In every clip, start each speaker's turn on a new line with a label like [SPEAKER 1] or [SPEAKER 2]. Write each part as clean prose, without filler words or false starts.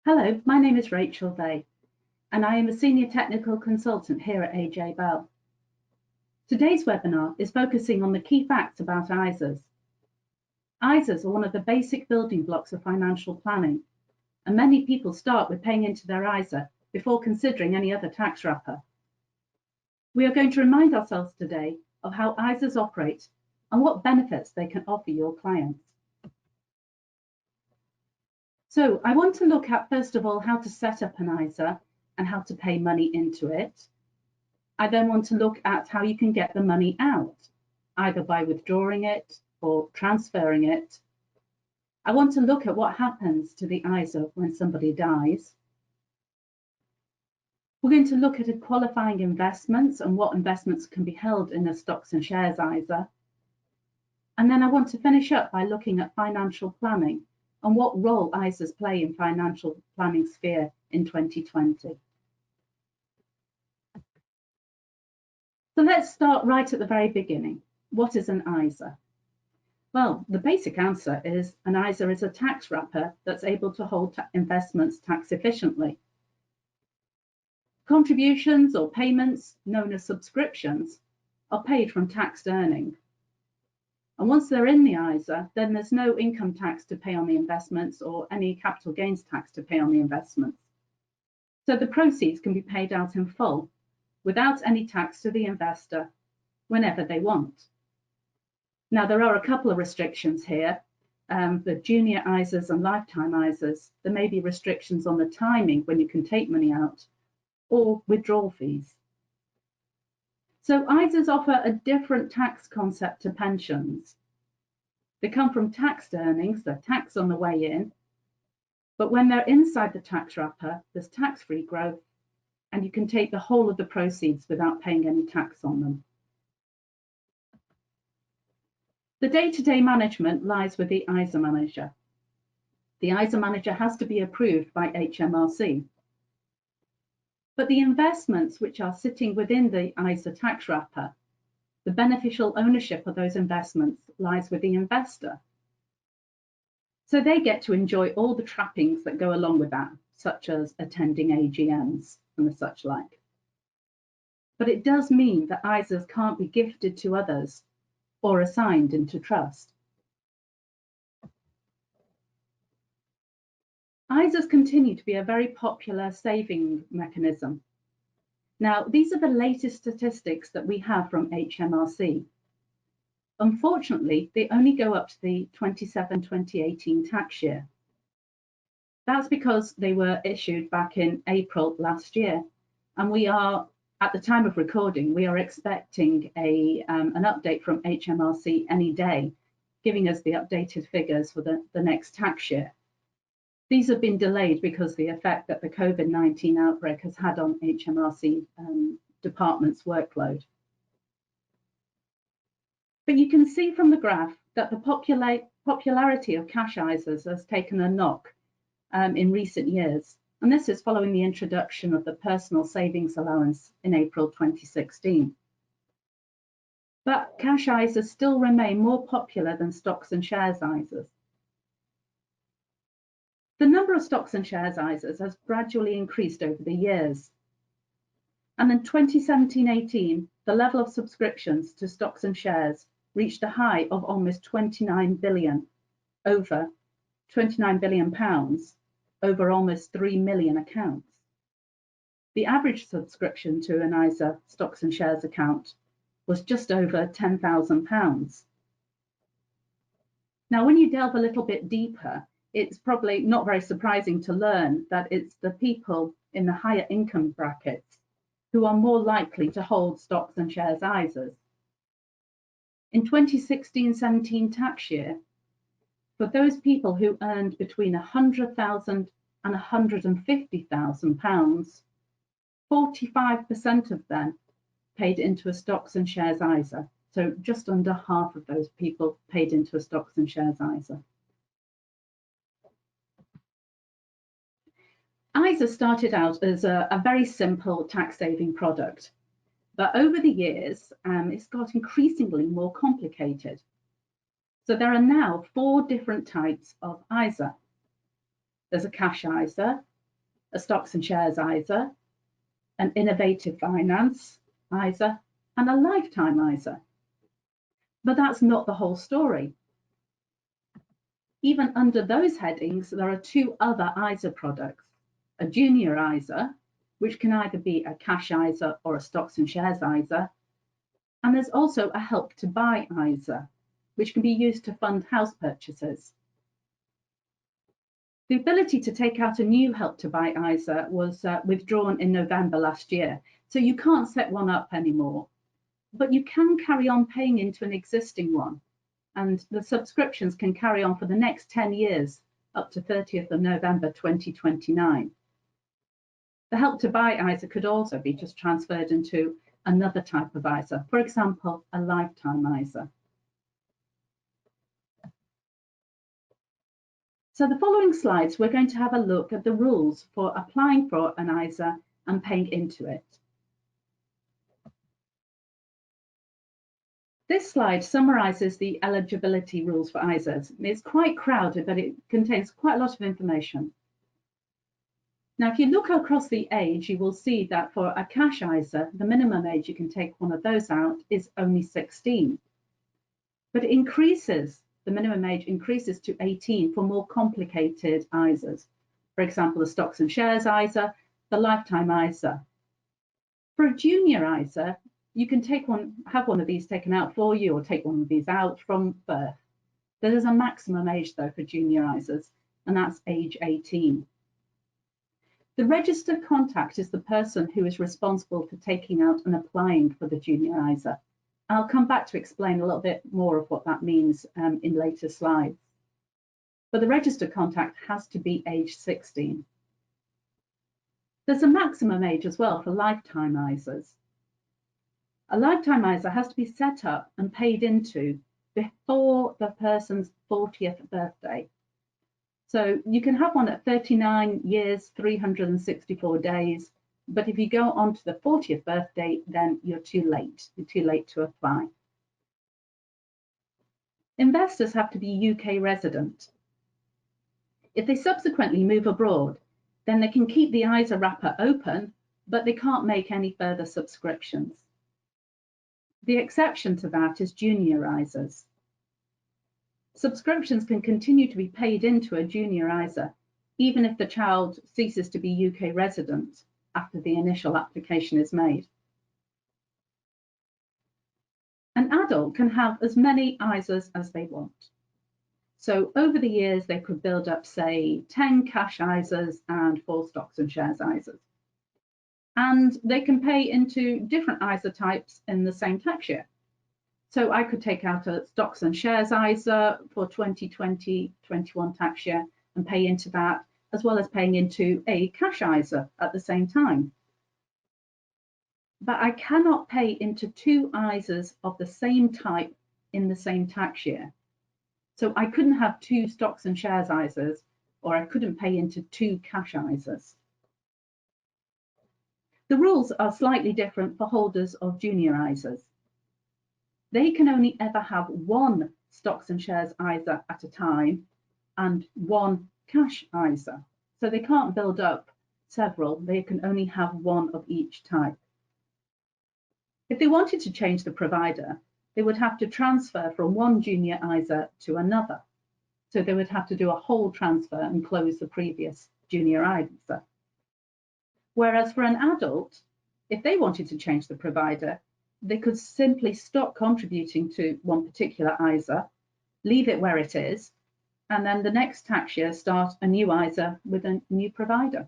[SPEAKER 1] Hello, my name is Rachel Vahey, and I am a Senior Technical Consultant here at AJ Bell. Today's webinar is focusing on the key facts about ISAs. ISAs are one of the basic building blocks of financial planning, and many people start with paying into their ISA before considering any other tax wrapper. We are going to remind ourselves today of how ISAs operate and what benefits they can offer your clients. So I want to look at, first of all, how to set up an ISA and how to pay money into it. I then want to look at how you can get the money out, either by withdrawing it or transferring it. I want to look at what happens to the ISA when somebody dies. We're going to look at qualifying investments and what investments can be held in a stocks and shares ISA. And then I want to finish up by looking at financial planning and what role ISAs play in financial planning sphere in 2020. So let's start right at the very beginning. What is an ISA? Well, the basic answer is an ISA is a tax wrapper that's able to hold investments tax efficiently. Contributions or payments, known as subscriptions, are paid from taxed earnings. And once they're in the ISA, then there's no income tax to pay on the investments or any capital gains tax to pay on the investments. So the proceeds can be paid out in full without any tax to the investor whenever they want. Now, there are a couple of restrictions here. The junior ISAs and lifetime ISAs, there may be restrictions on the timing when you can take money out or withdrawal fees. So ISAs offer a different tax concept to pensions. They come from taxed earnings, they're taxed on the way in, but when they're inside the tax wrapper, there's tax-free growth, and you can take the whole of the proceeds without paying any tax on them. The day-to-day management lies with the ISA manager. The ISA manager has to be approved by HMRC. But the investments which are sitting within the ISA tax wrapper, the beneficial ownership of those investments lies with the investor. So they get to enjoy all the trappings that go along with that, such as attending AGMs and the such like. But it does mean that ISAs can't be gifted to others or assigned into trust. ISAs continue to be a very popular saving mechanism. Now, these are the latest statistics that we have from HMRC. Unfortunately, they only go up to the 2018 tax year. That's because they were issued back in April last year, and we are, at the time of recording, we are expecting an update from HMRC any day, giving us the updated figures for the next tax year. These have been delayed because of the effect that the COVID-19 outbreak has had on HMRC department's workload. But you can see from the graph that the popularity of cash ISAs has taken a knock in recent years. And this is following the introduction of the personal savings allowance in April 2016. But cash ISAs still remain more popular than stocks and shares ISAs. The number of stocks and shares ISAs has gradually increased over the years. And in 2017-18, the level of subscriptions to stocks and shares reached a high of almost 29 billion, over 29 billion pounds, over almost 3 million accounts. The average subscription to an ISA stocks and shares account was just over £10,000. Now, when you delve a little bit deeper, it's probably not very surprising to learn that it's the people in the higher income brackets who are more likely to hold stocks and shares ISAs. In 2016-17 tax year, for those people who earned between £100,000 and £150,000, 45% of them paid into a stocks and shares ISA. So just under half of those people paid into a stocks and shares ISA. ISA started out as a very simple tax saving product, but over the years, it's got increasingly more complicated. So there are now 4 different types of ISA. There's a cash ISA, a stocks and shares ISA, an innovative finance ISA, and a lifetime ISA. But that's not the whole story. Even under those headings, there are two other ISA products, a junior ISA, which can either be a cash ISA or a stocks and shares ISA, and there's also a help to buy ISA, which can be used to fund house purchases. The ability to take out a new help to buy ISA was withdrawn in November last year, so you can't set one up anymore, but you can carry on paying into an existing one, and the subscriptions can carry on for the next 10 years up to 30th of November 2029. The help to buy ISA could also be just transferred into another type of ISA, for example, a lifetime ISA. So the following slides, we're going to have a look at the rules for applying for an ISA and paying into it. This slide summarises the eligibility rules for ISAs. It's quite crowded, but it contains quite a lot of information. Now, if you look across the age, you will see that for a cash ISA, the minimum age you can take one of those out is only 16. But it increases, the minimum age increases to 18 for more complicated ISAs. For example, the stocks and shares ISA, the lifetime ISA. For a junior ISA, you can have one of these taken out for you, or take one of these out from birth. There is a maximum age though for junior ISAs, and that's age 18. The registered contact is the person who is responsible for taking out and applying for the junior ISA. I'll come back to explain a little bit more of what that means in later slides. But the registered contact has to be age 16. There's a maximum age as well for lifetime ISAs. A lifetime ISA has to be set up and paid into before the person's 40th birthday. So you can have one at 39 years, 364 days, but if you go on to the 40th birthday, then you're too late. You're too late to apply. Investors have to be UK resident. If they subsequently move abroad, then they can keep the ISA wrapper open, but they can't make any further subscriptions. The exception to that is junior ISAs. Subscriptions can continue to be paid into a junior ISA, even if the child ceases to be UK resident after the initial application is made. An adult can have as many ISAs as they want. So over the years, they could build up, say, 10 cash ISAs and 4 stocks and shares ISAs. And they can pay into different ISA types in the same tax year. So I could take out a stocks and shares ISA for 2020-21 tax year and pay into that, as well as paying into a cash ISA at the same time. But I cannot pay into 2 ISAs of the same type in the same tax year. So I couldn't have 2 stocks and shares ISAs, or I couldn't pay into 2 cash ISAs. The rules are slightly different for holders of junior ISAs. They can only ever have 1 stocks and shares ISA at a time and 1 cash ISA. So they can't build up several, they can only have 1 of each type. If they wanted to change the provider, they would have to transfer from 1 junior ISA to another. So they would have to do a whole transfer and close the previous junior ISA. Whereas for an adult, if they wanted to change the provider, they could simply stop contributing to one particular ISA, leave it where it is, and then the next tax year start a new ISA with a new provider.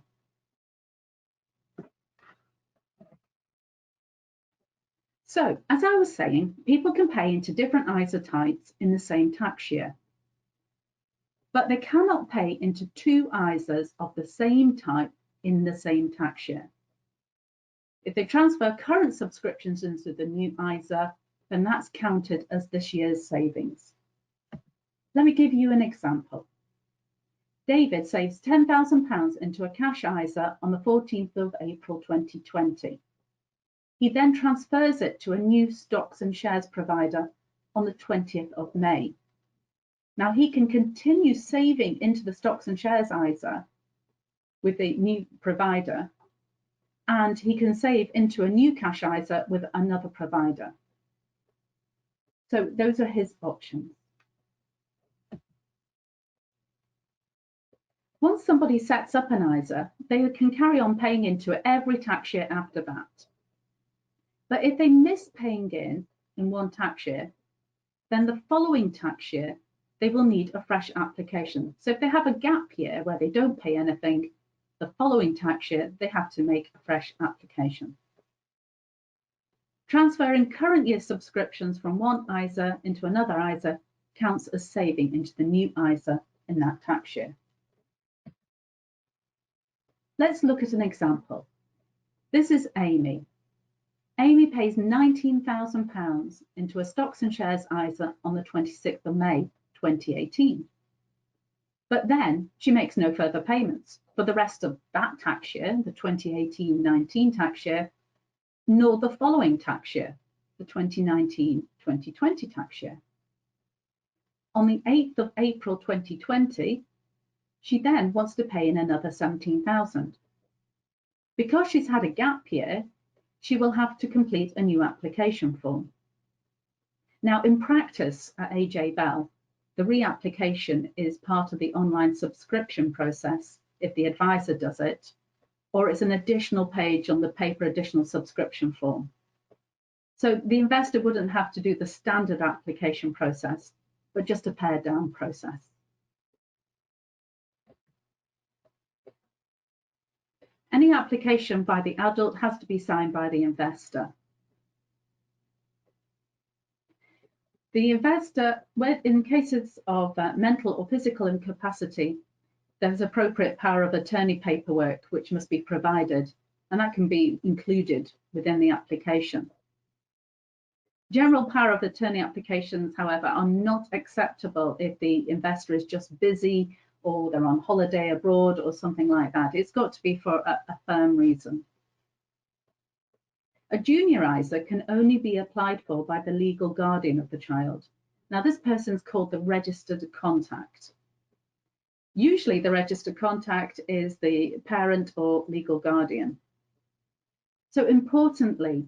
[SPEAKER 1] So, as I was saying, people can pay into different ISA types in the same tax year, but they cannot pay into 2 ISAs of the same type in the same tax year. If they transfer current subscriptions into the new ISA, then that's counted as this year's savings. Let me give you an example. David saves £10,000 into a cash ISA on the 14th of April 2020. He then transfers it to a new stocks and shares provider on the 20th of May. Now he can continue saving into the stocks and shares ISA with the new provider, and he can save into a new cash ISA with another provider. So those are his options. Once somebody sets up an ISA, they can carry on paying into it every tax year after that. But if they miss paying in one tax year, then the following tax year, they will need a fresh application. So if they have a gap year where they don't pay anything, the following tax year, they have to make a fresh application. Transferring current year subscriptions from one ISA into another ISA counts as saving into the new ISA in that tax year. Let's look at an example. This is Amy. Amy pays £19,000 into a stocks and shares ISA on the 26th of May 2018. But then she makes no further payments for the rest of that tax year, the 2018-19 tax year, nor the following tax year, the 2019-2020 tax year. On the 8th of April 2020, she then wants to pay in another £17,000. Because she's had a gap year, she will have to complete a new application form. Now, in practice at AJ Bell, the reapplication is part of the online subscription process if the advisor does it, or it's an additional page on the paper additional subscription form. So the investor wouldn't have to do the standard application process, but just a pared down process. Any application by the adult has to be signed by the investor. The investor, in cases of mental or physical incapacity, there's appropriate power of attorney paperwork which must be provided, and that can be included within the application. General power of attorney applications, however, are not acceptable if the investor is just busy or they're on holiday abroad or something like that. It's got to be for a firm reason. A junior ISA can only be applied for by the legal guardian of the child. Now, this person's called the registered contact. Usually the registered contact is the parent or legal guardian. So importantly,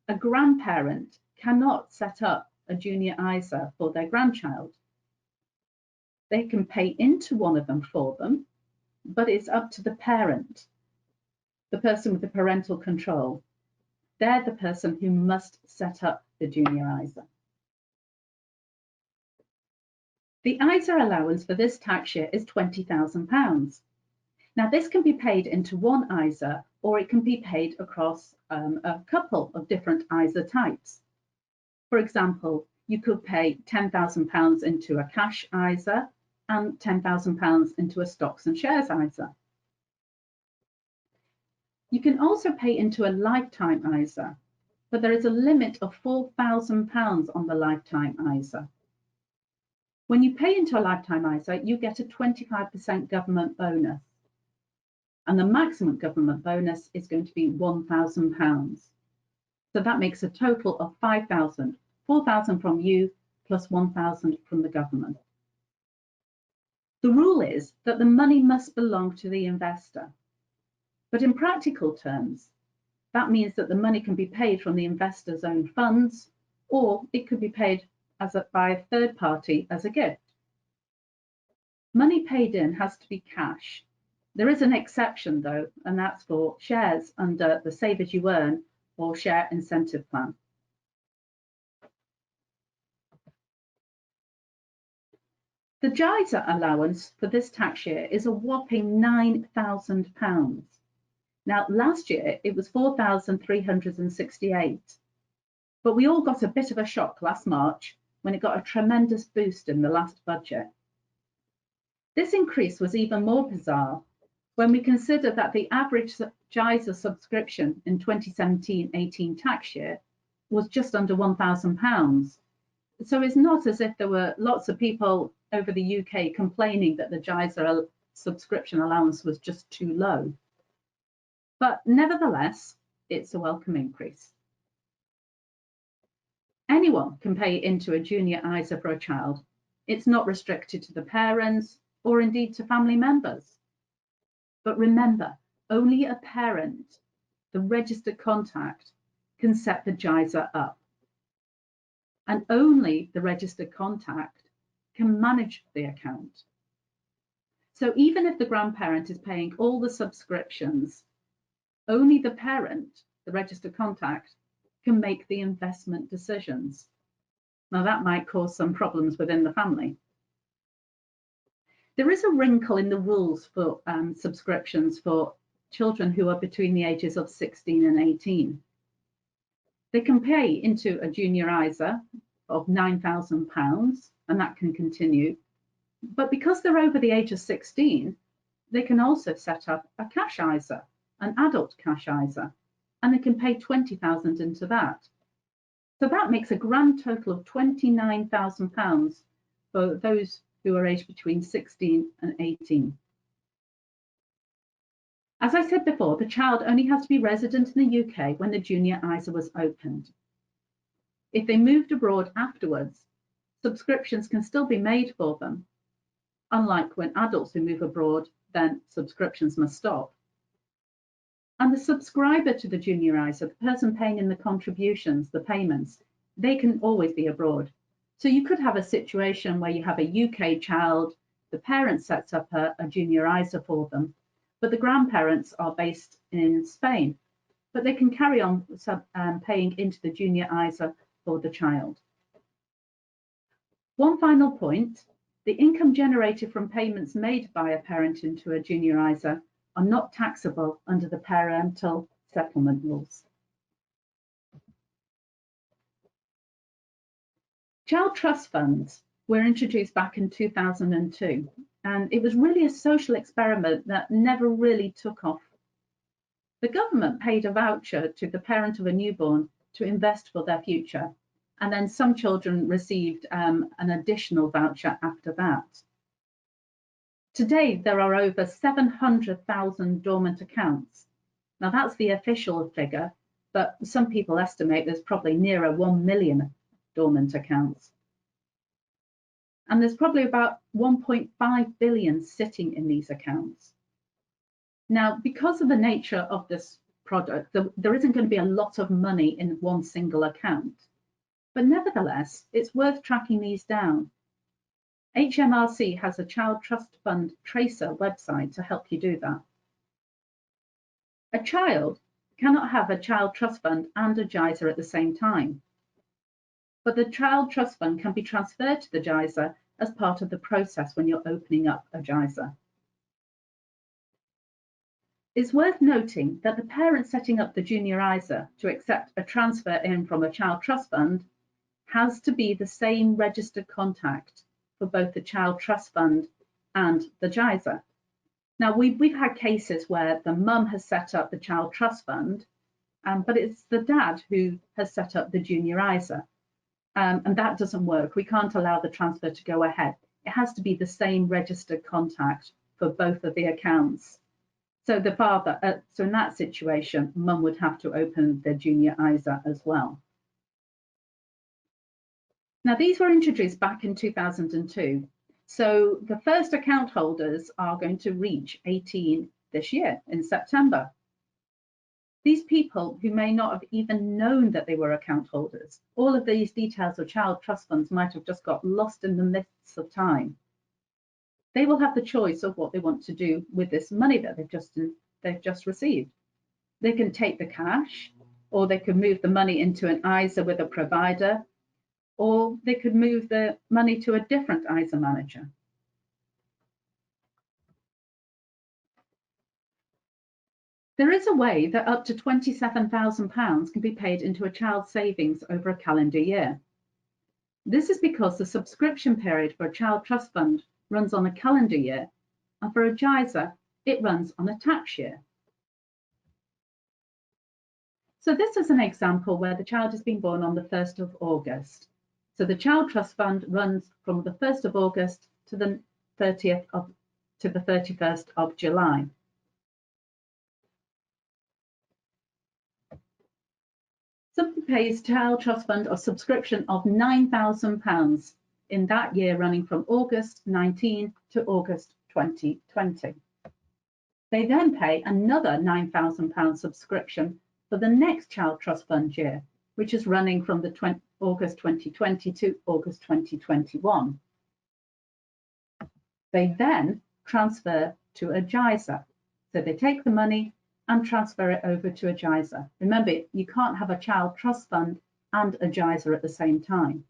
[SPEAKER 1] a grandparent cannot set up a junior ISA for their grandchild. They can pay into one of them for them, but it's up to the parent, the person with the parental control. They're the person who must set up the junior ISA. The ISA allowance for this tax year is £20,000. Now, this can be paid into one ISA, or it can be paid across a couple of different ISA types. For example, you could pay £10,000 into a cash ISA and £10,000 into a stocks and shares ISA. You can also pay into a lifetime ISA, but there is a limit of £4,000 on the lifetime ISA. When you pay into a lifetime ISA, you get a 25% government bonus, and the maximum government bonus is going to be £1,000. So that makes a total of £5,000, £4,000 from you plus £1,000 from the government. The rule is that the money must belong to the investor. But in practical terms, that means that the money can be paid from the investor's own funds, or it could be paid by a third party as a gift. Money paid in has to be cash. There is an exception though, and that's for shares under the Save As You Earn or Share Incentive Plan. The JISA allowance for this tax year is a whopping £9,000. Now, last year it was £4,368, but we all got a bit of a shock last March when it got a tremendous boost in the last budget. This increase was even more bizarre when we consider that the average JISA subscription in 2017-18 tax year was just under £1,000. So it's not as if there were lots of people over the UK complaining that the JISA subscription allowance was just too low. But nevertheless, it's a welcome increase. Anyone can pay into a junior ISA for a child. It's not restricted to the parents or indeed to family members. But remember, only a parent, the registered contact, can set the JISA up. And only the registered contact can manage the account. So even if the grandparent is paying all the subscriptions, only the parent, the registered contact, can make the investment decisions. Now that might cause some problems within the family. There is a wrinkle in the rules for subscriptions for children who are between the ages of 16 and 18. They can pay into a junior ISA of £9,000, and that can continue. But because they're over the age of 16, they can also set up a cash ISA, an adult cash ISA, and they can pay £20,000 into that. So that makes a grand total of £29,000 for those who are aged between 16 and 18. As I said before, the child only has to be resident in the UK when the junior ISA was opened. If they moved abroad afterwards, subscriptions can still be made for them. Unlike when adults who move abroad, then subscriptions must stop. And the subscriber to the junior ISA, the person paying in the contributions, the payments, they can always be abroad. So you could have a situation where you have a UK child, the parent sets up a junior ISA for them, but the grandparents are based in Spain, but they can carry on paying into the junior ISA for the child. One final point, the income generated from payments made by a parent into a junior ISA are not taxable under the parental settlement rules. Child trust funds were introduced back in 2002, and it was really a social experiment that never really took off. The government paid a voucher to the parent of a newborn to invest for their future, and then some children received an additional voucher after that. Today, there are over 700,000 dormant accounts. Now that's the official figure, but some people estimate there's probably nearer 1 million dormant accounts. And there's probably about 1.5 billion sitting in these accounts. Now, because of the nature of this product, there isn't going to be a lot of money in one single account. But nevertheless, it's worth tracking these down. HMRC has a Child Trust Fund Tracer website to help you do that. A child cannot have a Child Trust Fund and a JISA at the same time. But the Child Trust Fund can be transferred to the JISA as part of the process when you're opening up a JISA. It's worth noting that the parent setting up the junior ISA to accept a transfer in from a Child Trust Fund has to be the same registered contact for both the Child Trust Fund and the JISA. Now, we've had cases where the mum has set up the Child Trust Fund, but it's the dad who has set up the junior ISA. And that doesn't work. We can't allow the transfer to go ahead. It has to be the same registered contact for both of the accounts. So the father, so in that situation, mum would have to open the junior ISA as well. Now, these were introduced back in 2002. So the first account holders are going to reach 18 this year in September. These people who may not have even known that they were account holders, all of these details of child trust funds might have just got lost in the mists of time. They will have the choice of what they want to do with this money that they've just received. They can take the cash, or they can move the money into an ISA with a provider, or they could move the money to a different ISA manager. There is a way that up to £27,000 can be paid into a child savings over a calendar year. This is because the subscription period for a child trust fund runs on a calendar year, and for a JISA, it runs on a tax year. So this is an example where the child has been born on the 1st of August. So the child trust fund runs from the 1st of August to the 31st of July. Somebody pays child trust fund or subscription of £9,000 in that year running from August 19 to August 2020. They then pay another £9,000 subscription for the next Child Trust Fund year, which is running from the August 2020 to August 2021. They then transfer to a JISA. So they take the money and transfer it over to a JISA. Remember, you can't have a Child Trust Fund and a JISA at the same time.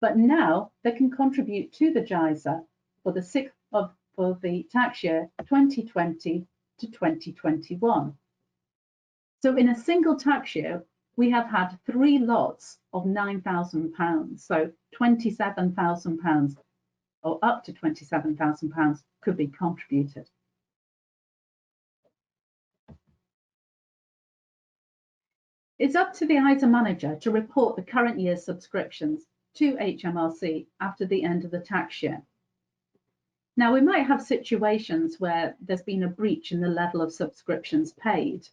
[SPEAKER 1] But now they can contribute to the JISA for the tax year 2020 to 2021. So in a single tax year, we have had 3 lots of £9,000, so £27,000 or up to £27,000 could be contributed. It's up to the ISA manager to report the current year's subscriptions to HMRC after the end of the tax year. Now, we might have situations where there's been a breach in the level of subscriptions paid,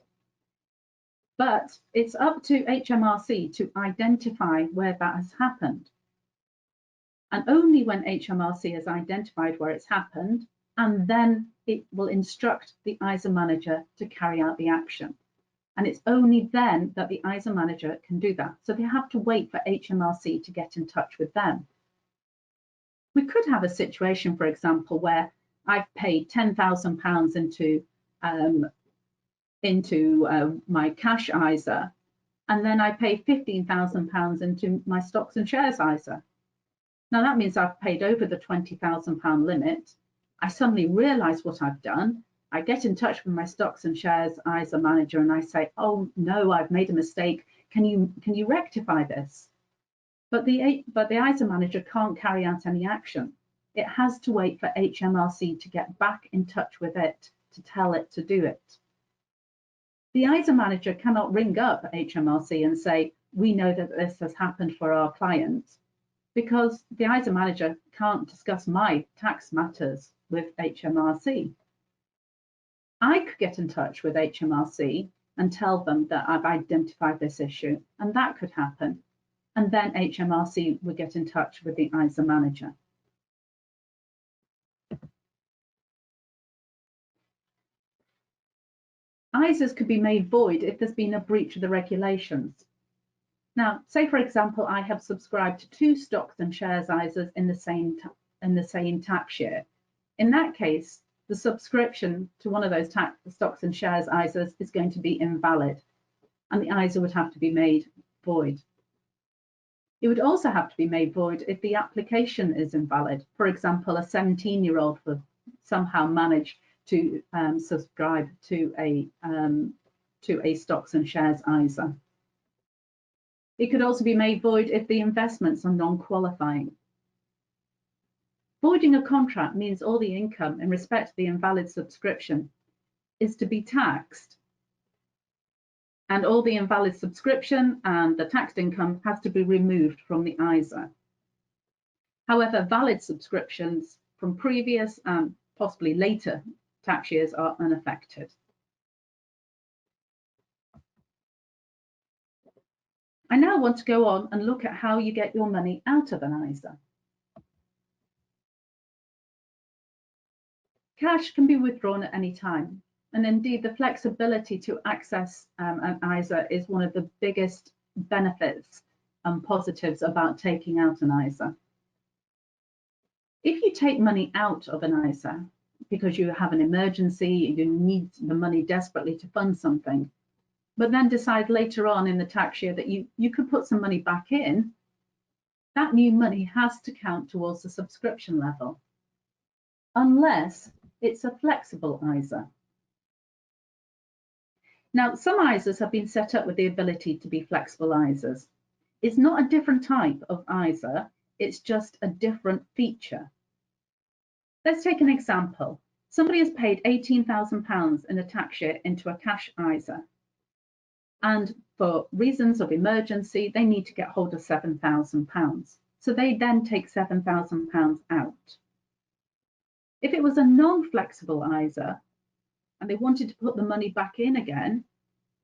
[SPEAKER 1] but it's up to HMRC to identify where that has happened. And only when HMRC has identified where it's happened, and then it will instruct the ISA manager to carry out the action. And it's only then that the ISA manager can do that. So they have to wait for HMRC to get in touch with them. We could have a situation, for example, where I've paid £10,000 into my cash ISA, and then I pay £15,000 into my stocks and shares ISA. Now that means I've paid over the £20,000 limit. I suddenly realise what I've done. I get in touch with my stocks and shares ISA manager and I say, oh no, I've made a mistake. Can you rectify this? But the ISA manager can't carry out any action. It has to wait for HMRC to get back in touch with it to tell it to do it. The ISA manager cannot ring up HMRC and say, we know that this has happened for our client, because the ISA manager can't discuss my tax matters with HMRC. I could get in touch with HMRC and tell them that I've identified this issue, and that could happen. And then HMRC would get in touch with the ISA manager. ISAs could be made void if there's been a breach of the regulations. Now, say for example, I have subscribed to 2 stocks and shares ISAs in the same tax year. In that case, the subscription to one of those stocks and shares ISAs is going to be invalid, and the ISA would have to be made void. It would also have to be made void if the application is invalid. For example, a 17-year-old would somehow manage to subscribe to a stocks and shares ISA. It could also be made void if the investments are non-qualifying. Voiding a contract means all the income in respect to the invalid subscription is to be taxed, and all the invalid subscription and the taxed income has to be removed from the ISA. However, valid subscriptions from previous and possibly later tax years are unaffected. I now want to go on and look at how you get your money out of an ISA. Cash can be withdrawn at any time, and indeed the flexibility to access an ISA is one of the biggest benefits and positives about taking out an ISA. If you take money out of an ISA because you have an emergency, you need the money desperately to fund something, but then decide later on in the tax year that you could put some money back in, that new money has to count towards the subscription level, unless it's a flexible ISA. Now, some ISAs have been set up with the ability to be flexible ISAs. It's not a different type of ISA, it's just a different feature. Let's take an example. Somebody has paid £18,000 in a tax year into a cash ISA, and for reasons of emergency, they need to get hold of £7,000. So they then take £7,000 out. If it was a non-flexible ISA and they wanted to put the money back in again,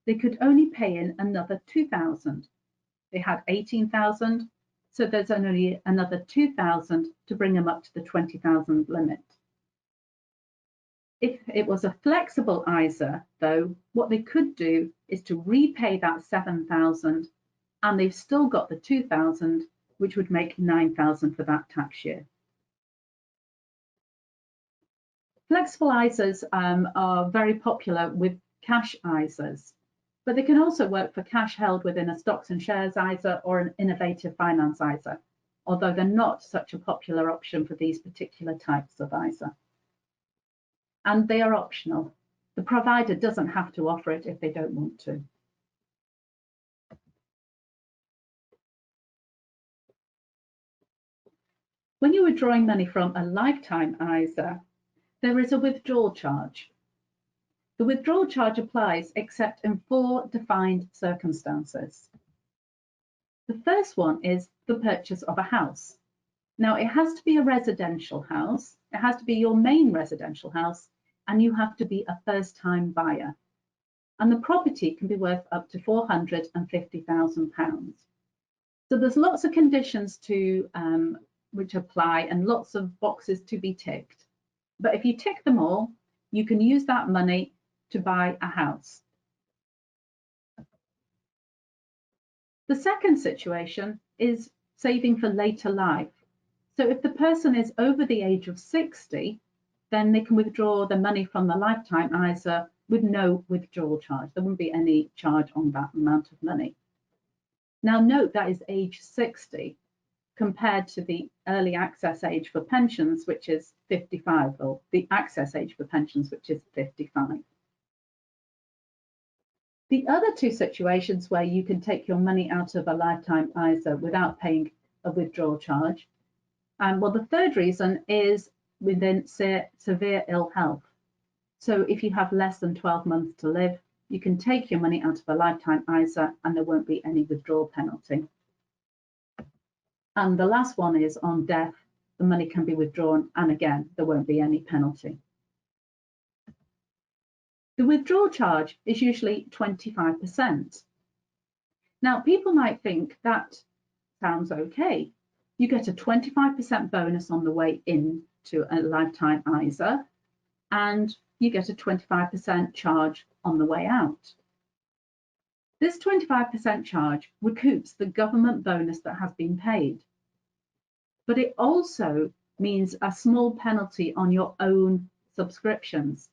[SPEAKER 1] they could only pay in another £2,000. They had £18,000, so there's only another £2,000 to bring them up to the £20,000 limit. If it was a flexible ISA, though, what they could do is to repay that 7,000, and they've still got the 2,000, which would make 9,000 for that tax year. Flexible ISAs are very popular with cash ISAs, but they can also work for cash held within a stocks and shares ISA or an innovative finance ISA, although they're not such a popular option for these particular types of ISA. And they are optional. The provider doesn't have to offer it if they don't want to. When you're withdrawing money from a lifetime ISA, there is a withdrawal charge. The withdrawal charge applies except in 4 defined circumstances. The first one is the purchase of a house. Now, it has to be a residential house, it has to be your main residential house, and you have to be a first-time buyer. And the property can be worth up to £450,000. So there's lots of conditions to which apply and lots of boxes to be ticked. But if you tick them all, you can use that money to buy a house. The second situation is saving for later life. So if the person is over the age of 60, then they can withdraw the money from the lifetime ISA with no withdrawal charge. There wouldn't be any charge on that amount of money. Now note that is age 60 compared to the early access age for pensions, which is 55, or the access age for pensions, which is 55. The other two situations where you can take your money out of a lifetime ISA without paying a withdrawal charge, well, the third reason is within severe ill health. So if you have less than 12 months to live, you can take your money out of a lifetime ISA and there won't be any withdrawal penalty. And the last one is on death, the money can be withdrawn, and again, there won't be any penalty. The withdrawal charge is usually 25%. Now, people might think that sounds okay. You get a 25% bonus on the way into a lifetime ISA, and you get a 25% charge on the way out. This 25% charge recoups the government bonus that has been paid, but it also means a small penalty on your own subscriptions,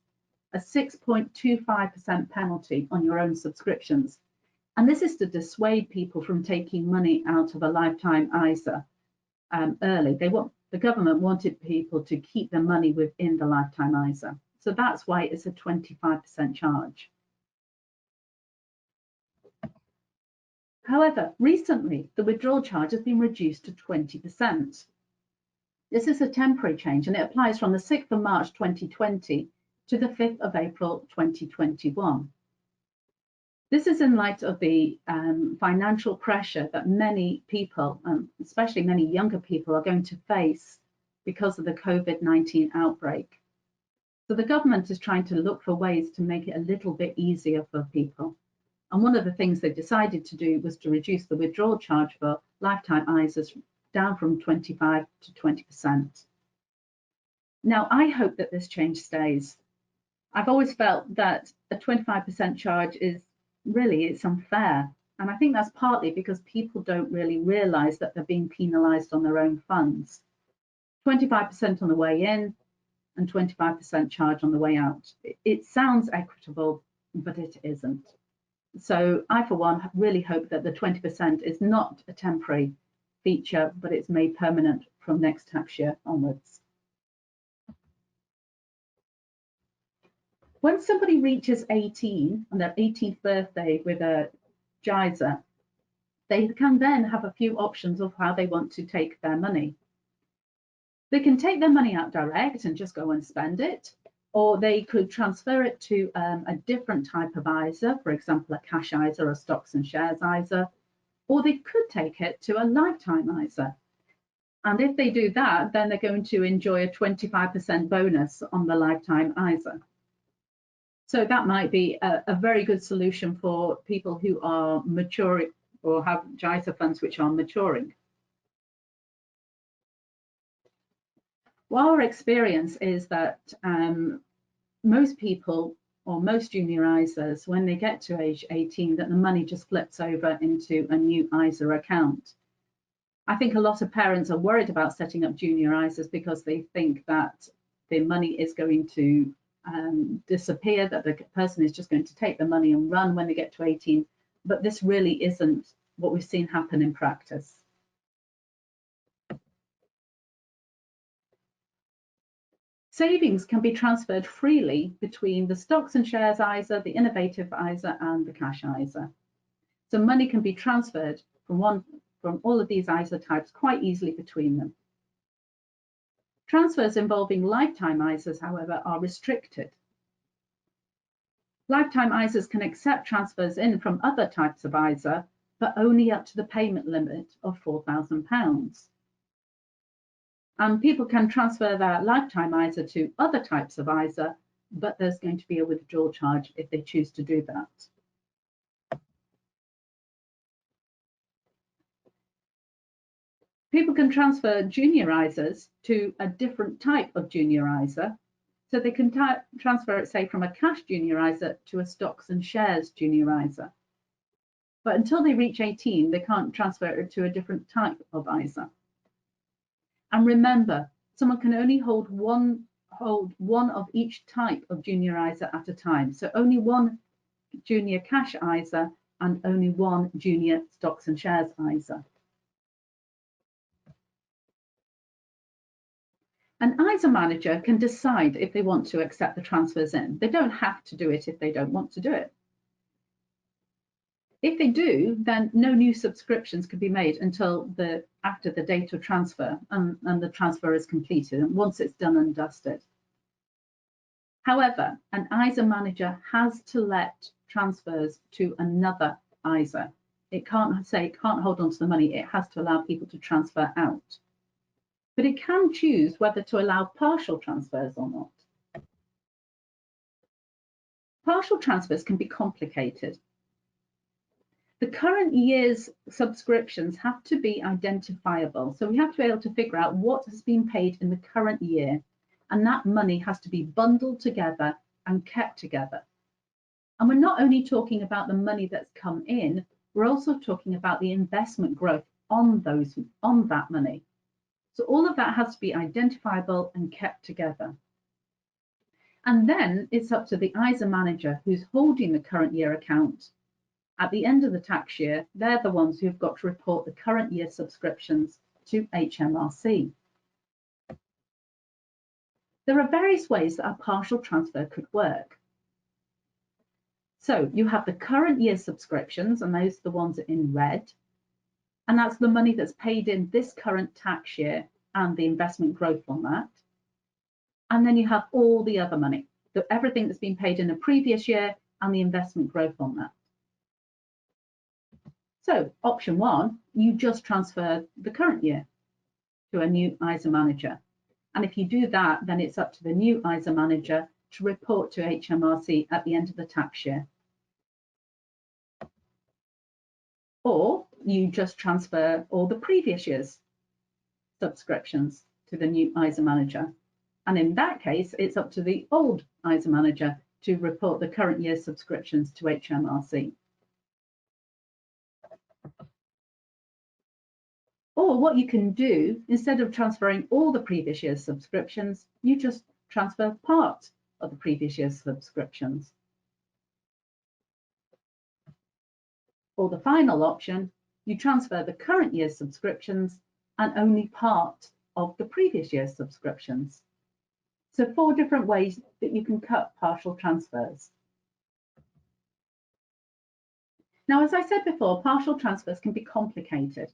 [SPEAKER 1] a 6.25% penalty on your own subscriptions. And this is to dissuade people from taking money out of a lifetime ISA early. The government wanted people to keep their money within the lifetime ISA. So that's why it's a 25% charge. However, recently, the withdrawal charge has been reduced to 20%. This is a temporary change, and it applies from the 6th of March 2020 to the 5th of April 2021. This is in light of the financial pressure that many people, especially many younger people, are going to face because of the COVID-19 outbreak. So the government is trying to look for ways to make it a little bit easier for people. And one of the things they decided to do was to reduce the withdrawal charge for lifetime ISAs down from 25 to 20%. Now, I hope that this change stays. I've always felt that a 25% charge is it's unfair. And I think that's partly because people don't really realise that they're being penalised on their own funds. 25% on the way in and 25% charge on the way out. It sounds equitable, but it isn't. So I, for one, really hope that the 20% is not a temporary feature, but it's made permanent from next tax year onwards. When somebody reaches 18, on their 18th birthday with a JISA, they can then have a few options of how they want to take their money. They can take their money out direct and just go and spend it, or they could transfer it to a different type of ISA, for example, a cash ISA or a stocks and shares ISA, or they could take it to a lifetime ISA. And if they do that, then they're going to enjoy a 25% bonus on the lifetime ISA. So that might be a very good solution for people who are maturing or have JISA funds which are maturing. Well, our experience is that most people or most junior ISAs, when they get to age 18, that the money just flips over into a new ISA account. I think a lot of parents are worried about setting up junior ISAs because they think that the money is going to disappear, that the person is just going to take the money and run when they get to 18. But this really isn't what we've seen happen in practice. Savings can be transferred freely between the stocks and shares ISA, the innovative ISA, and the cash ISA. So money can be transferred from all of these ISA types quite easily between them. Transfers involving lifetime ISAs, however, are restricted. Lifetime ISAs can accept transfers in from other types of ISA, but only up to the payment limit of £4,000. And people can transfer their lifetime ISA to other types of ISA, but there's going to be a withdrawal charge if they choose to do that. People can transfer junior ISAs to a different type of junior ISA. So they can transfer it, say, from a cash junior ISA to a stocks and shares junior ISA. But until they reach 18, they can't transfer it to a different type of ISA. And remember, someone can only hold one of each type of junior ISA at a time. So only one junior cash ISA and only one junior stocks and shares ISA. An ISA manager can decide if they want to accept the transfers in. They don't have to do it if they don't want to do it. If they do, then no new subscriptions can be made until after the date of transfer and the transfer is completed, and once it's done and dusted. However, an ISA manager has to let transfers to another ISA. It can't say it can't hold on to the money, it has to allow people to transfer out. But it can choose whether to allow partial transfers or not. Partial transfers can be complicated. The current year's subscriptions have to be identifiable. So we have to be able to figure out what has been paid in the current year, and that money has to be bundled together and kept together. And we're not only talking about the money that's come in, we're also talking about the investment growth on that money. So all of that has to be identifiable and kept together. And then it's up to the ISA manager who's holding the current year account. At the end of the tax year, they're the ones who've got to report the current year subscriptions to HMRC. There are various ways that a partial transfer could work. So you have the current year subscriptions, and those are the ones in red. And that's the money that's paid in this current tax year and the investment growth on that. And then you have all the other money, everything that's been paid in the previous year and the investment growth on that. So option one, you just transfer the current year to a new ISA manager. And if you do that, then it's up to the new ISA manager to report to HMRC at the end of the tax year. Or you just transfer all the previous year's subscriptions to the new ISA manager. And in that case, it's up to the old ISA manager to report the current year's subscriptions to HMRC. Or what you can do, instead of transferring all the previous year's subscriptions, you just transfer part of the previous year's subscriptions. Or the final option, you transfer the current year's subscriptions and only part of the previous year's subscriptions. So 4 different ways that you can cut partial transfers. Now, as I said before, partial transfers can be complicated.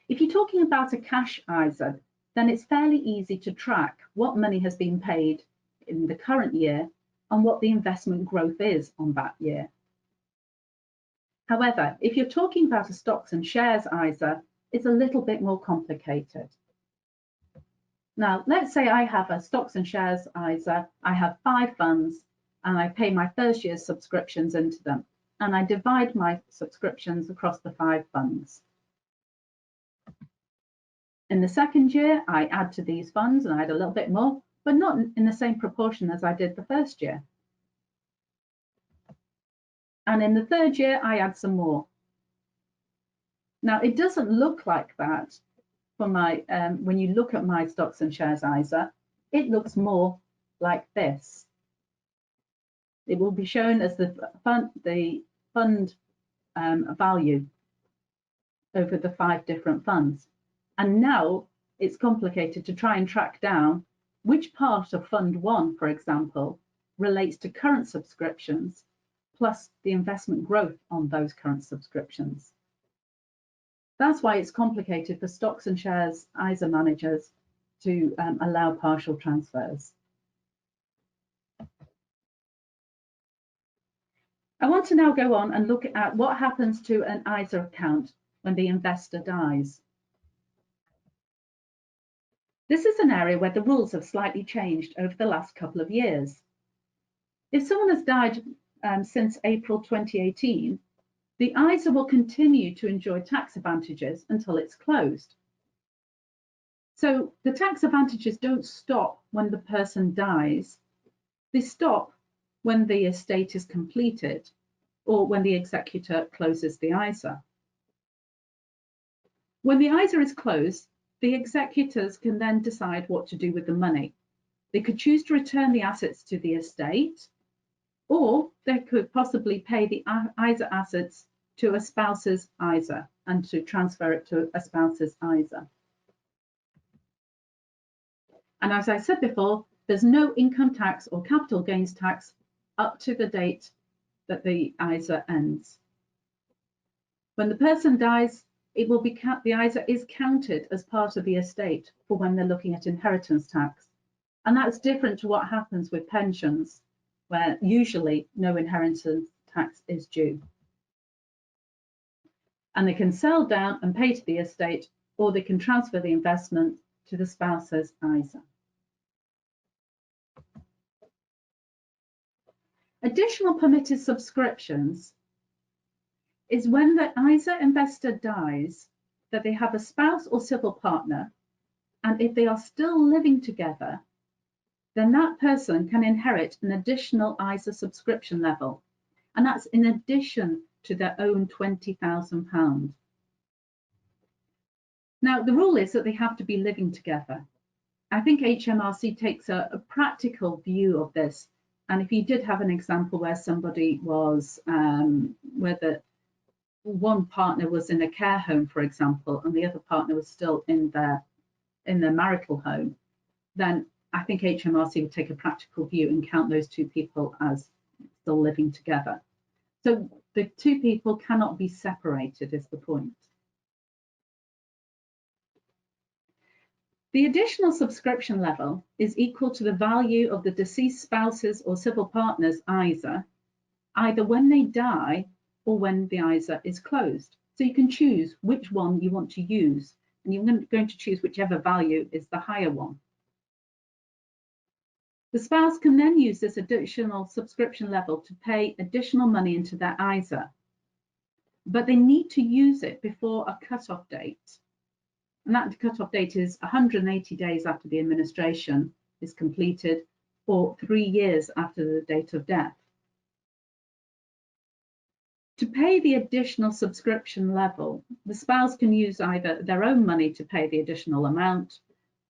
[SPEAKER 1] If you're talking about a cash ISA, then it's fairly easy to track what money has been paid in the current year and what the investment growth is on that year. However, if you're talking about a stocks and shares ISA, it's a little bit more complicated. Now, let's say I have a stocks and shares ISA, I have 5 funds, and I pay my first year's subscriptions into them, and I divide my subscriptions across the 5 funds. In the second year, I add to these funds and I add a little bit more, but not in the same proportion as I did the first year. And in the third year, I add some more. Now, it doesn't look like that for my, when you look at my stocks and shares ISA, it looks more like this. It will be shown as the fund value over the 5 different funds. And now it's complicated to try and track down which part of Fund 1, for example, relates to current subscriptions, plus the investment growth on those current subscriptions. That's why it's complicated for stocks and shares ISA managers to allow partial transfers. I want to now go on and look at what happens to an ISA account when the investor dies. This is an area where the rules have slightly changed over the last couple of years. If someone has died since April 2018, the ISA will continue to enjoy tax advantages until it's closed. So the tax advantages don't stop when the person dies. They stop when the estate is completed or when the executor closes the ISA. When the ISA is closed, the executors can then decide what to do with the money. They could choose to return the assets to the estate, or they could possibly pay the ISA assets to a spouse's ISA and to transfer it to a spouse's ISA. And as I said before, there's no income tax or capital gains tax up to the date that the ISA ends. When the person dies, it will be the ISA is counted as part of the estate for when they're looking at inheritance tax. And that's different to what happens with pensions, where usually no inheritance tax is due. And they can sell down and pay to the estate, or they can transfer the investment to the spouse's ISA. Additional permitted subscriptions is when the ISA investor dies, that they have a spouse or civil partner, and if they are still living together, then that person can inherit an additional ISA subscription level, and that's in addition to their own £20,000. Now, the rule is that they have to be living together. I think HMRC takes a practical view of this, and if you did have an example where somebody was, where one partner was in a care home, for example, and the other partner was still in their marital home, then I think HMRC would take a practical view and count those two people as still living together. So the two people cannot be separated, is the point. The additional subscription level is equal to the value of the deceased spouse's or civil partner's ISA, either when they die or when the ISA is closed. So you can choose which one you want to use, and you're going to choose whichever value is the higher one. The spouse can then use this additional subscription level to pay additional money into their ISA, but they need to use it before a cut-off date. And that cut-off date is 180 days after the administration is completed, or 3 years after the date of death. To pay the additional subscription level, the spouse can use either their own money to pay the additional amount,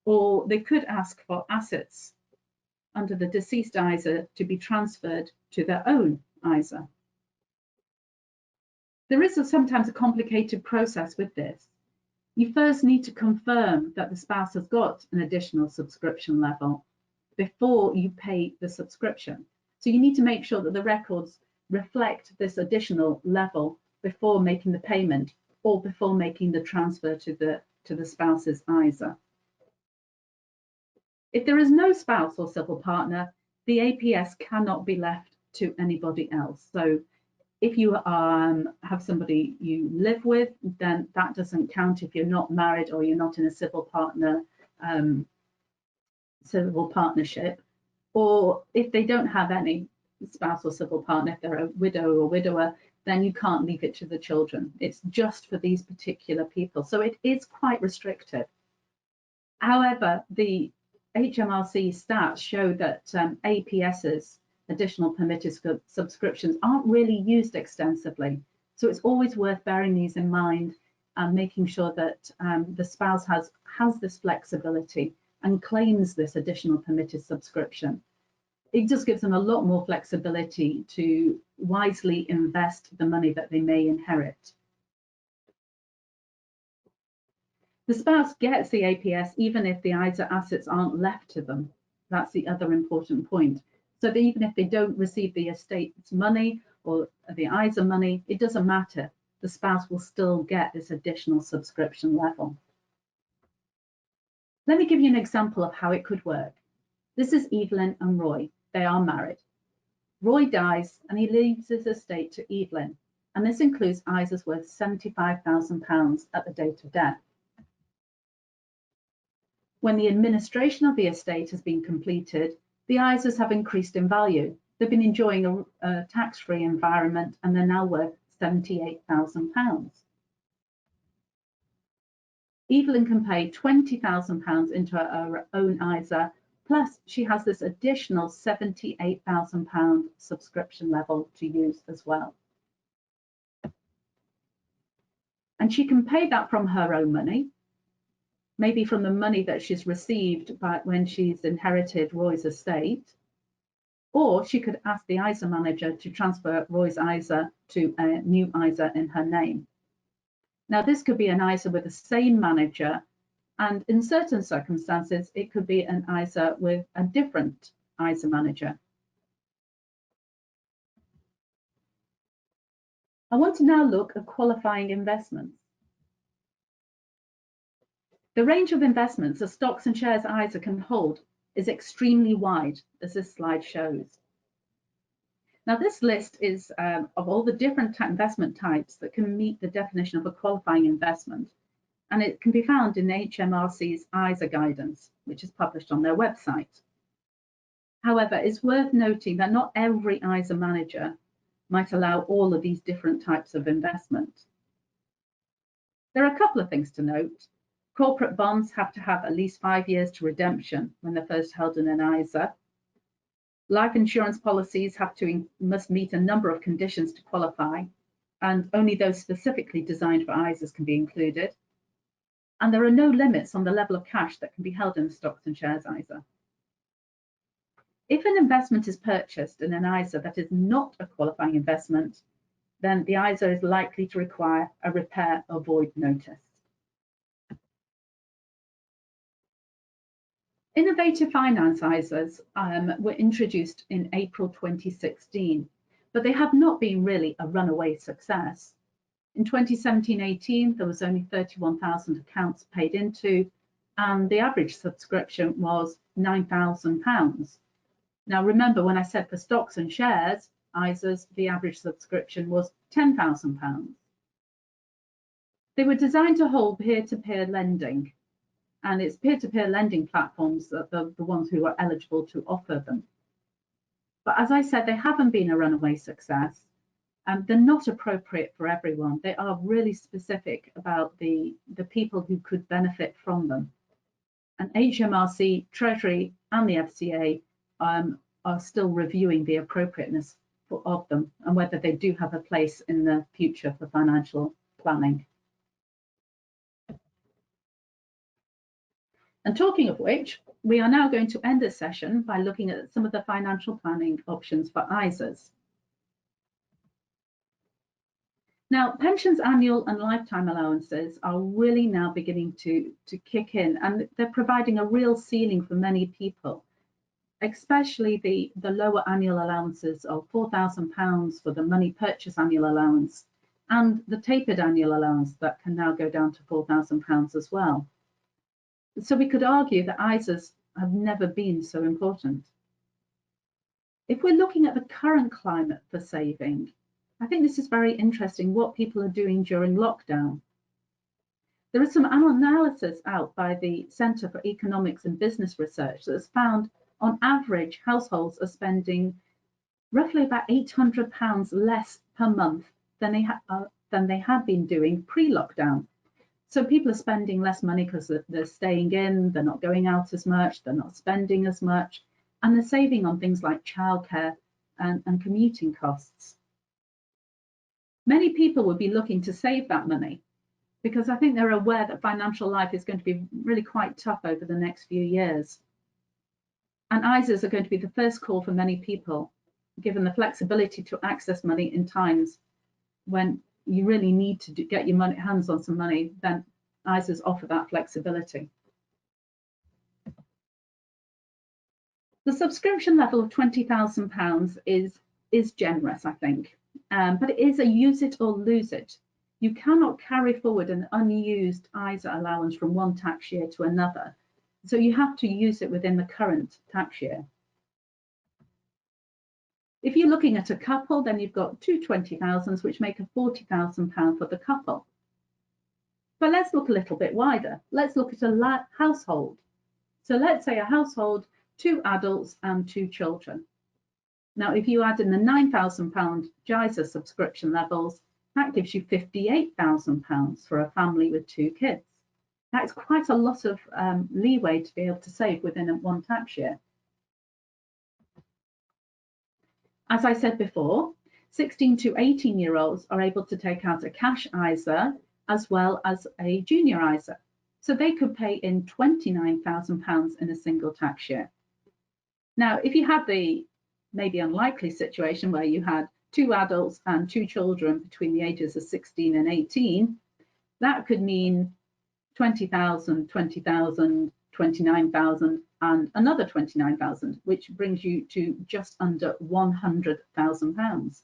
[SPEAKER 1] or they could ask for assets under the deceased ISA to be transferred to their own ISA. There is sometimes a complicated process with this. You first need to confirm that the spouse has got an additional subscription level before you pay the subscription. So you need to make sure that the records reflect this additional level before making the payment or before making the transfer to the spouse's ISA. If there is no spouse or civil partner, the APS cannot be left to anybody else. So if you have somebody you live with, then that doesn't count if you're not married or you're not in a civil partnership. Or if they don't have any spouse or civil partner, if they're a widow or widower, then you can't leave it to the children. It's just for these particular people. So it is quite restrictive. However, the HMRC stats show that APS's, additional permitted subscriptions, aren't really used extensively. So it's always worth bearing these in mind and making sure that the spouse has this flexibility and claims this additional permitted subscription. It just gives them a lot more flexibility to wisely invest the money that they may inherit. The spouse gets the APS even if the ISA assets aren't left to them. That's the other important point. So that even if they don't receive the estate's money or the ISA money, it doesn't matter. The spouse will still get this additional subscription level. Let me give you an example of how it could work. This is Evelyn and Roy. They are married. Roy dies and he leaves his estate to Evelyn, and this includes ISAs worth £75,000 at the date of death. When the administration of the estate has been completed, the ISAs have increased in value. They've been enjoying a tax-free environment and they're now worth £78,000. Evelyn can pay £20,000 into her own ISA, plus she has this additional £78,000 subscription level to use as well. And she can pay that from her own money, maybe from the money that she's received when she's inherited Roy's estate, or she could ask the ISA manager to transfer Roy's ISA to a new ISA in her name. Now, this could be an ISA with the same manager, and in certain circumstances, it could be an ISA with a different ISA manager. I want to now look at qualifying investments. The range of investments a stocks and shares ISA can hold is extremely wide, as this slide shows. Now, this list is of all the different investment types that can meet the definition of a qualifying investment, and it can be found in HMRC's ISA guidance, which is published on their website. However, it's worth noting that not every ISA manager might allow all of these different types of investment. There are a couple of things to note. Corporate bonds have to have at least 5 years to redemption when they're first held in an ISA. Life insurance policies must meet a number of conditions to qualify, and only those specifically designed for ISAs can be included. And there are no limits on the level of cash that can be held in the stocks and shares ISA. If an investment is purchased in an ISA that is not a qualifying investment, then the ISA is likely to require a repair or void notice. Innovative finance ISAs were introduced in April 2016, but they have not been really a runaway success. In 2017-18, there was only 31,000 accounts paid into, and the average subscription was £9,000. Now, remember when I said for stocks and shares ISAs, the average subscription was £10,000. They were designed to hold peer-to-peer lending, and it's peer-to-peer lending platforms that are the ones who are eligible to offer them. But as I said, they haven't been a runaway success, and they're not appropriate for everyone. They are really specific about the people who could benefit from them. And HMRC, Treasury, and the FCA are still reviewing the appropriateness of them and whether they do have a place in the future for financial planning. And talking of which, we are now going to end this session by looking at some of the financial planning options for ISAs. Now, pensions annual and lifetime allowances are really now beginning to kick in, and they're providing a real ceiling for many people, especially the lower annual allowances of £4,000 for the money purchase annual allowance, and the tapered annual allowance that can now go down to £4,000 as well. So we could argue that ISAs have never been so important. If we're looking at the current climate for saving, I think this is very interesting what people are doing during lockdown. There is some analysis out by the Centre for Economics and Business Research that has found on average households are spending roughly about £800 less per month than they had been doing pre-lockdown. So people are spending less money because they're staying in, they're not going out as much, they're not spending as much, and they're saving on things like childcare and commuting costs. Many people would be looking to save that money because I think they're aware that financial life is going to be really quite tough over the next few years. And ISAs are going to be the first call for many people, given the flexibility to access money in times when you really need to get your hands on some money. Then ISAs offer that flexibility. The subscription level of £20,000 is generous, I think, but it is a use it or lose it. You cannot carry forward an unused ISA allowance from one tax year to another, so you have to use it within the current tax year. If you're looking at a couple, then you've got two 20,000s, which make a £40,000 for the couple. But let's look a little bit wider. Let's look at a household. So let's say a household, 2 adults and 2 children. Now, if you add in the £9,000 JISA subscription levels, that gives you £58,000 for a family with 2 kids. That's quite a lot of leeway to be able to save within one tax year. As I said before, 16 to 18-year-olds are able to take out a cash ISA as well as a junior ISA. So they could pay in £29,000 in a single tax year. Now, if you had the maybe unlikely situation where you had 2 adults and 2 children between the ages of 16 and 18, that could mean 20,000, 20,000, 29,000 and another 29,000, which brings you to just under £100,000.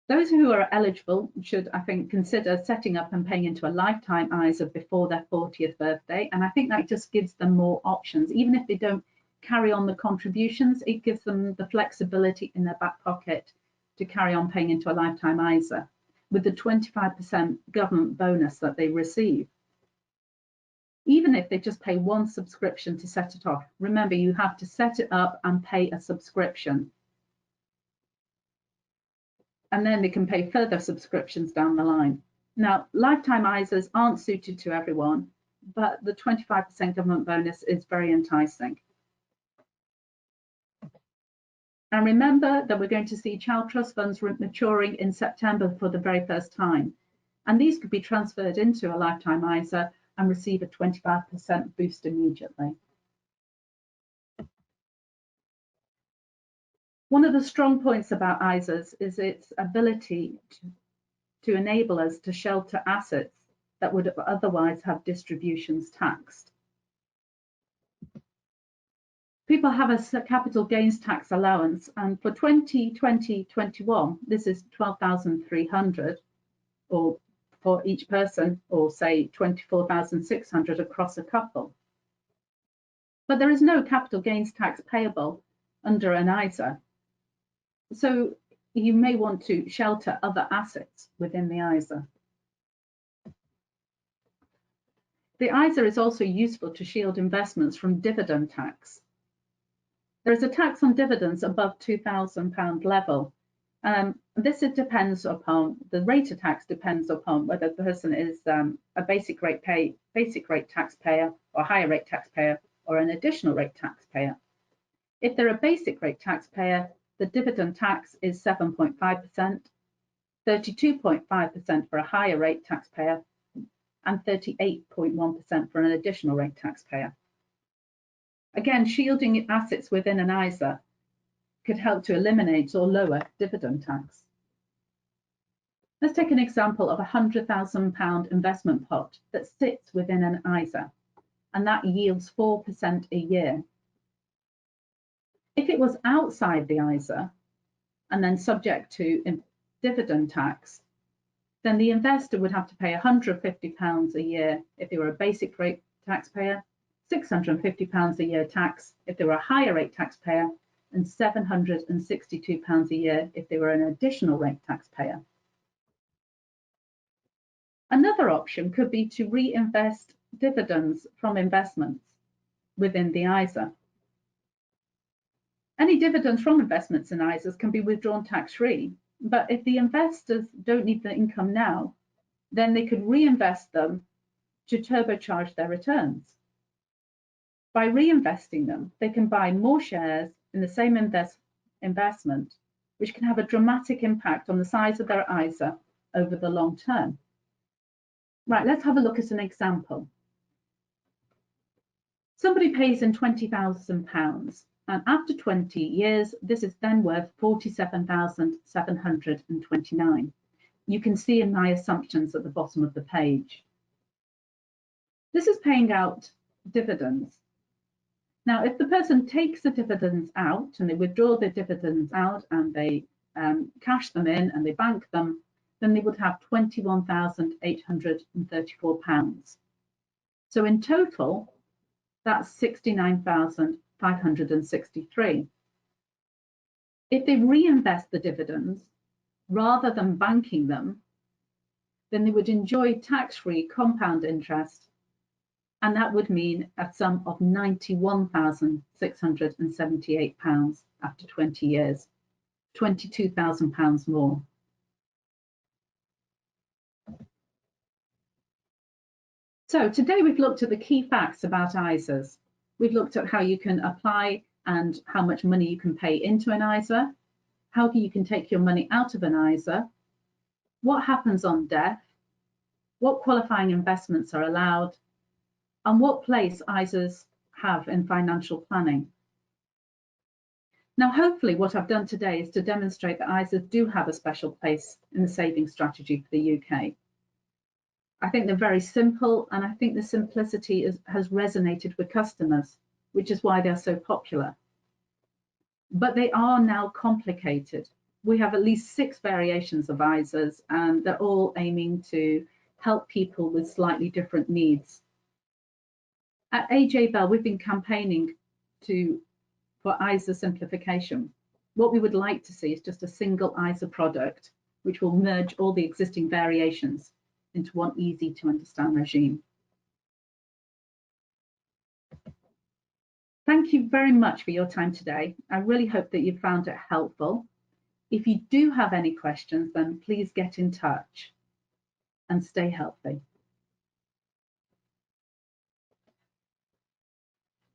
[SPEAKER 1] Those who are eligible should, I think, consider setting up and paying into a lifetime ISA before their 40th birthday. And I think that just gives them more options. Even if they don't carry on the contributions, it gives them the flexibility in their back pocket to carry on paying into a lifetime ISA with the 25% government bonus that they receive. Even if they just pay one subscription to set it off, remember you have to set it up and pay a subscription. And then they can pay further subscriptions down the line. Now, lifetime ISAs aren't suited to everyone, but the 25% government bonus is very enticing. And remember that we're going to see child trust funds maturing in September for the very first time. And these could be transferred into a lifetime ISA and receive a 25% boost immediately. One of the strong points about ISAs is its ability to enable us to shelter assets that would otherwise have distributions taxed. People have a capital gains tax allowance, and for 2020-21, this is 12,300, or for each person, or say 24,600 across a couple. But there is no capital gains tax payable under an ISA. So you may want to shelter other assets within the ISA. The ISA is also useful to shield investments from dividend tax. There is a tax on dividends above £2,000 level. This depends upon, the rate of tax depends upon whether the person is a basic rate taxpayer or higher rate taxpayer or an additional rate taxpayer. If they're a basic rate taxpayer, the dividend tax is 7.5%, 32.5% for a higher rate taxpayer, and 38.1% for an additional rate taxpayer. Again, shielding assets within an ISA could help to eliminate or lower dividend tax. Let's take an example of a £100,000 investment pot that sits within an ISA, and that yields 4% a year. If it was outside the ISA and then subject to dividend tax, then the investor would have to pay £150 a year if they were a basic rate taxpayer, £650 a year tax if they were a higher rate taxpayer, and £762 a year if they were an additional rate taxpayer. Another option could be to reinvest dividends from investments within the ISA. Any dividends from investments in ISAs can be withdrawn tax-free, But if the investors don't need the income now, then they could reinvest them to turbocharge their returns. By reinvesting them, they can buy more shares in the same investment, which can have a dramatic impact on the size of their ISA over the long term. Right, let's have a look at an example. Somebody pays in £20,000, and after 20 years, this is then worth £47,729. You can see in my assumptions at the bottom of the page. This is paying out dividends. Now, if the person takes the dividends out and they withdraw the dividends out and they cash them in and they bank them, then they would have £21,834. So in total, that's £69,563. If they reinvest the dividends rather than banking them, then they would enjoy tax-free compound interest, and that would mean a sum of £91,678 after 20 years, £22,000 more. So today we've looked at the key facts about ISAs. We've looked at how you can apply and how much money you can pay into an ISA, how you can take your money out of an ISA, what happens on death, what qualifying investments are allowed, and what place ISAs have in financial planning. Now, hopefully what I've done today is to demonstrate that ISAs do have a special place in the savings strategy for the UK. I think they're very simple, and I think the simplicity has resonated with customers, which is why they're so popular. But they are now complicated. We have at least 6 variations of ISAs, and they're all aiming to help people with slightly different needs. At AJ Bell, we've been campaigning for ISA simplification. What we would like to see is just a single ISA product, which will merge all the existing variations into one easy to understand regime. Thank you very much for your time today. I really hope that you found it helpful. If you do have any questions, then please get in touch and stay healthy.